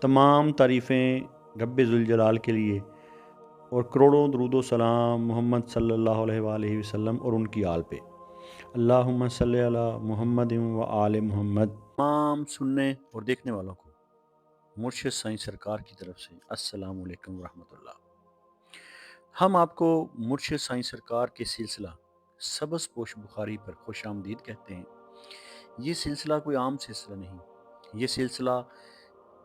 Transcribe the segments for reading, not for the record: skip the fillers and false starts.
تمام تعریفیں رب ذوالجلال کے لیے اور کروڑوں درود و سلام محمد صلی اللہ علیہ وآلہ وسلم اور ان کی آل پہ۔ اللہم صلی علی محمد و آل محمد۔ تمام سننے اور دیکھنے والوں کو مرشد سائیں سرکار کی طرف سے السلام علیکم ورحمۃ اللہ۔ ہم آپ کو مرشد سائیں سرکار کے سلسلہ سبز پوش بخاری پر خوش آمدید کہتے ہیں۔ یہ سلسلہ کوئی عام سلسلہ نہیں، یہ سلسلہ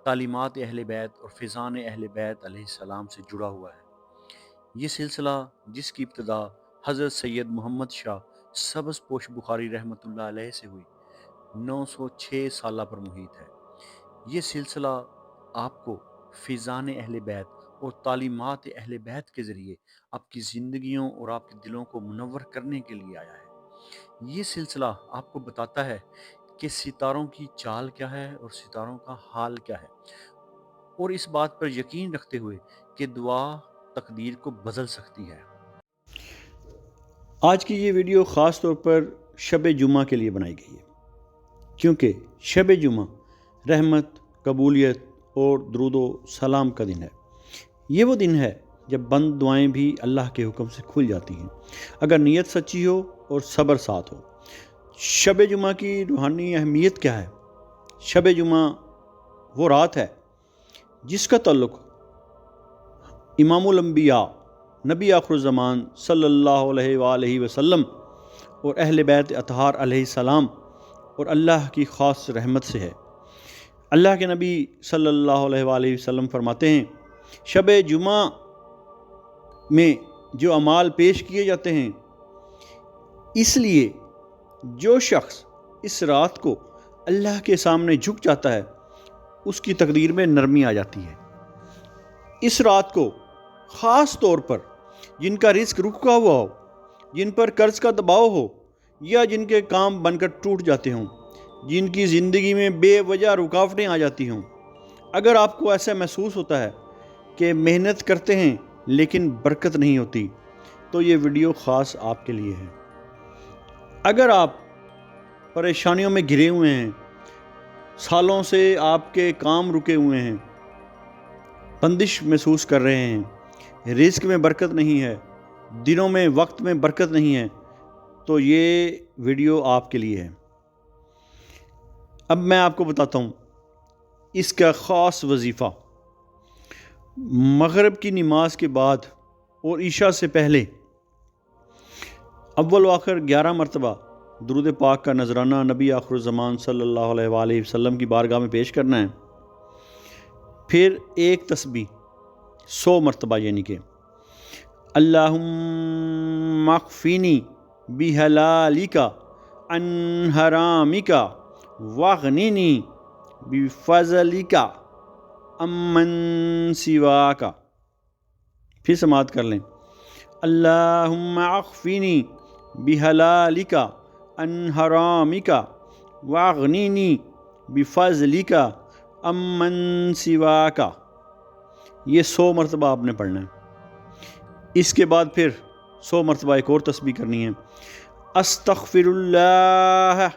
تعلیمات اہل بیت اور فیضان اہل بیت علیہ السلام سے جڑا ہوا ہے۔ یہ سلسلہ جس کی ابتدا حضرت سید محمد شاہ سبز پوش بخاری رحمۃ اللہ علیہ سے ہوئی 906 سالہ پر محیط ہے۔ یہ سلسلہ آپ کو فیضان اہل بیت اور تعلیمات اہل بیت کے ذریعے آپ کی زندگیوں اور آپ کے دلوں کو منور کرنے کے لیے آیا ہے۔ یہ سلسلہ آپ کو بتاتا ہے کہ ستاروں کی چال کیا ہے اور ستاروں کا حال کیا ہے، اور اس بات پر یقین رکھتے ہوئے کہ دعا تقدیر کو بدل سکتی ہے۔ آج کی یہ ویڈیو خاص طور پر شب جمعہ کے لیے بنائی گئی ہے، کیونکہ شب جمعہ رحمت، قبولیت اور درود و سلام کا دن ہے۔ یہ وہ دن ہے جب بند دعائیں بھی اللہ کے حکم سے کھل جاتی ہیں، اگر نیت سچی ہو اور صبر ساتھ ہو۔ شب جمعہ کی روحانی اہمیت کیا ہے؟ شب جمعہ وہ رات ہے جس کا تعلق امام الانبیاء، نبی آخر الزمان صلی اللہ علیہ وآلہ وسلم اور اہل بیت اطہار علیہ السلام اور اللہ کی خاص رحمت سے ہے۔ اللہ کے نبی صلی اللہ علیہ وآلہ وسلم فرماتے ہیں، شب جمعہ میں جو اعمال پیش کیے جاتے ہیں، اس لیے جو شخص اس رات کو اللہ کے سامنے جھک جاتا ہے اس کی تقدیر میں نرمی آ جاتی ہے۔ اس رات کو خاص طور پر جن کا رزق رکا ہوا ہو، جن پر قرض کا دباؤ ہو، یا جن کے کام بن کر ٹوٹ جاتے ہوں، جن کی زندگی میں بے وجہ رکاوٹیں آ جاتی ہوں، اگر آپ کو ایسا محسوس ہوتا ہے کہ محنت کرتے ہیں لیکن برکت نہیں ہوتی، تو یہ ویڈیو خاص آپ کے لیے ہے۔ اگر آپ پریشانیوں میں گھرے ہوئے ہیں، سالوں سے آپ کے کام رکے ہوئے ہیں، بندش محسوس کر رہے ہیں، رزق میں برکت نہیں ہے، دنوں میں وقت میں برکت نہیں ہے، تو یہ ویڈیو آپ کے لیے ہے۔ اب میں آپ کو بتاتا ہوں اس کا خاص وظیفہ۔ مغرب کی نماز کے بعد اور عشاء سے پہلے اول و آخر 11 مرتبہ درود پاک کا نذرانہ نبی آخر الزمان صلی اللہ علیہ وآلہ وسلم کی بارگاہ میں پیش کرنا ہے۔ پھر ایک تسبیح 100 مرتبہ، یعنی کہ اللہم اکفینی بحلالک عن حرامک واغنینی بفضلک امن سواک۔ پھر سماعت کر لیں، اللہم اکفینی بحلالک عن حرامک واغنینی بفضلک امن سواک۔ یہ 100 مرتبہ آپ نے پڑھنا ہے۔ اس کے بعد پھر 100 مرتبہ ایک اور تسبیح کرنی ہے، استغفر اللہ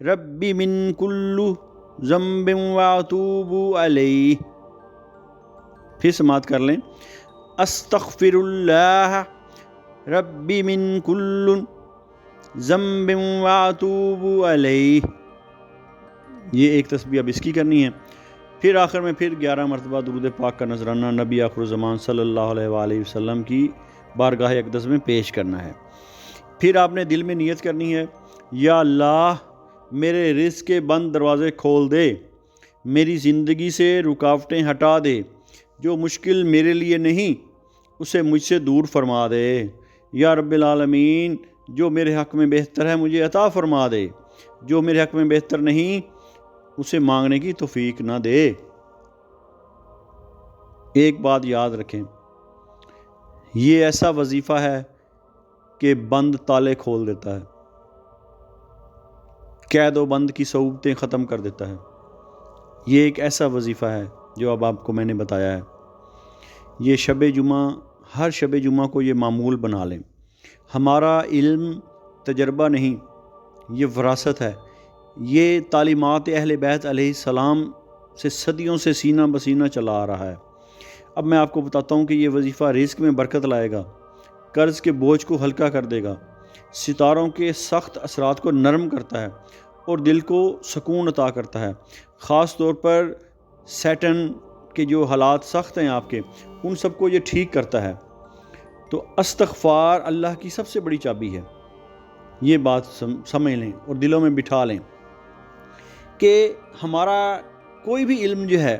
ربی من کل ذنب واتوب علیہ۔ پھر سماعت کر لیں، استغفر اللہ ربی من کل ذنب واتوب علیہ۔ یہ ایک تسبیح اب اس کی کرنی ہے۔ پھر آخر میں پھر 11 مرتبہ درود پاک کا نذرانہ نبی آخر الزمان صلی اللہ علیہ وآلہ وسلم کی بارگاہ اقدس میں پیش کرنا ہے۔ پھر آپ نے دل میں نیت کرنی ہے، یا اللہ میرے رزق کے بند دروازے کھول دے، میری زندگی سے رکاوٹیں ہٹا دے، جو مشکل میرے لیے نہیں اسے مجھ سے دور فرما دے، یا رب العالمین جو میرے حق میں بہتر ہے مجھے عطا فرما دے، جو میرے حق میں بہتر نہیں اسے مانگنے کی توفیق نہ دے۔ ایک بات یاد رکھیں، یہ ایسا وظیفہ ہے کہ بند تالے کھول دیتا ہے، قید و بند کی صعوبتیں ختم کر دیتا ہے۔ یہ ایک ایسا وظیفہ ہے جو اب آپ کو میں نے بتایا ہے۔ یہ شب جمعہ، ہر شب جمعہ کو یہ معمول بنا لیں۔ ہمارا علم تجربہ نہیں، یہ وراثت ہے، یہ تعلیمات اہل بیت علیہ السلام سے صدیوں سے سینہ بسینہ چلا آ رہا ہے۔ اب میں آپ کو بتاتا ہوں کہ یہ وظیفہ رزق میں برکت لائے گا، قرض کے بوجھ کو ہلکا کر دے گا، ستاروں کے سخت اثرات کو نرم کرتا ہے اور دل کو سکون عطا کرتا ہے۔ خاص طور پر سیٹن کے جو حالات سخت ہیں آپ کے، ان سب کو یہ ٹھیک کرتا ہے۔ تو استغفار اللہ کی سب سے بڑی چابی ہے۔ یہ بات سمجھ لیں اور دلوں میں بٹھا لیں کہ ہمارا کوئی بھی علم جو ہے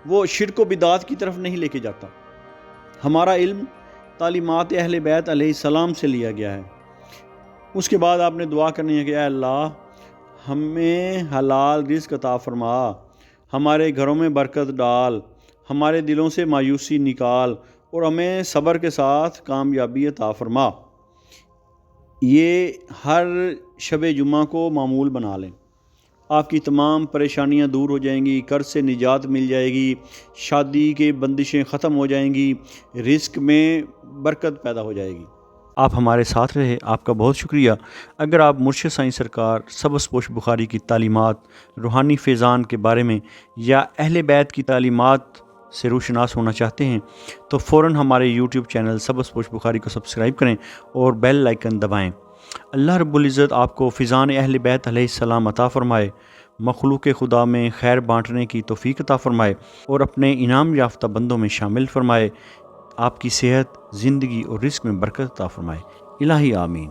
وہ شرک و بدعات کی طرف نہیں لے کے جاتا۔ ہمارا علم تعلیمات اہل بیت علیہ السلام سے لیا گیا ہے۔ اس کے بعد آپ نے دعا کرنی ہے کہ اے اللہ ہمیں حلال رزق عطا فرما، ہمارے گھروں میں برکت ڈال، ہمارے دلوں سے مایوسی نکال اور ہمیں صبر کے ساتھ کامیابی عطا فرما۔ یہ ہر شب جمعہ کو معمول بنا لیں، آپ کی تمام پریشانیاں دور ہو جائیں گی، قرض سے نجات مل جائے گی، شادی کے بندشیں ختم ہو جائیں گی، رزق میں برکت پیدا ہو جائے گی۔ آپ ہمارے ساتھ رہے، آپ کا بہت شکریہ۔ اگر آپ مرشد سائیں سرکار سبز پوش بخاری کی تعلیمات، روحانی فیضان کے بارے میں یا اہل بیت کی تعلیمات سے روشناس ہونا چاہتے ہیں تو فوراً ہمارے یوٹیوب چینل سبز پوش بخاری کو سبسکرائب کریں اور بیل آئیکن دبائیں۔ اللہ رب العزت آپ کو فیضان اہل بیت علیہ السلام عطا فرمائے، مخلوق خدا میں خیر بانٹنے کی توفیق عطا فرمائے اور اپنے انعام یافتہ بندوں میں شامل فرمائے۔ آپ کی صحت، زندگی اور رزق میں برکت عطا فرمائے۔ الہی آمین۔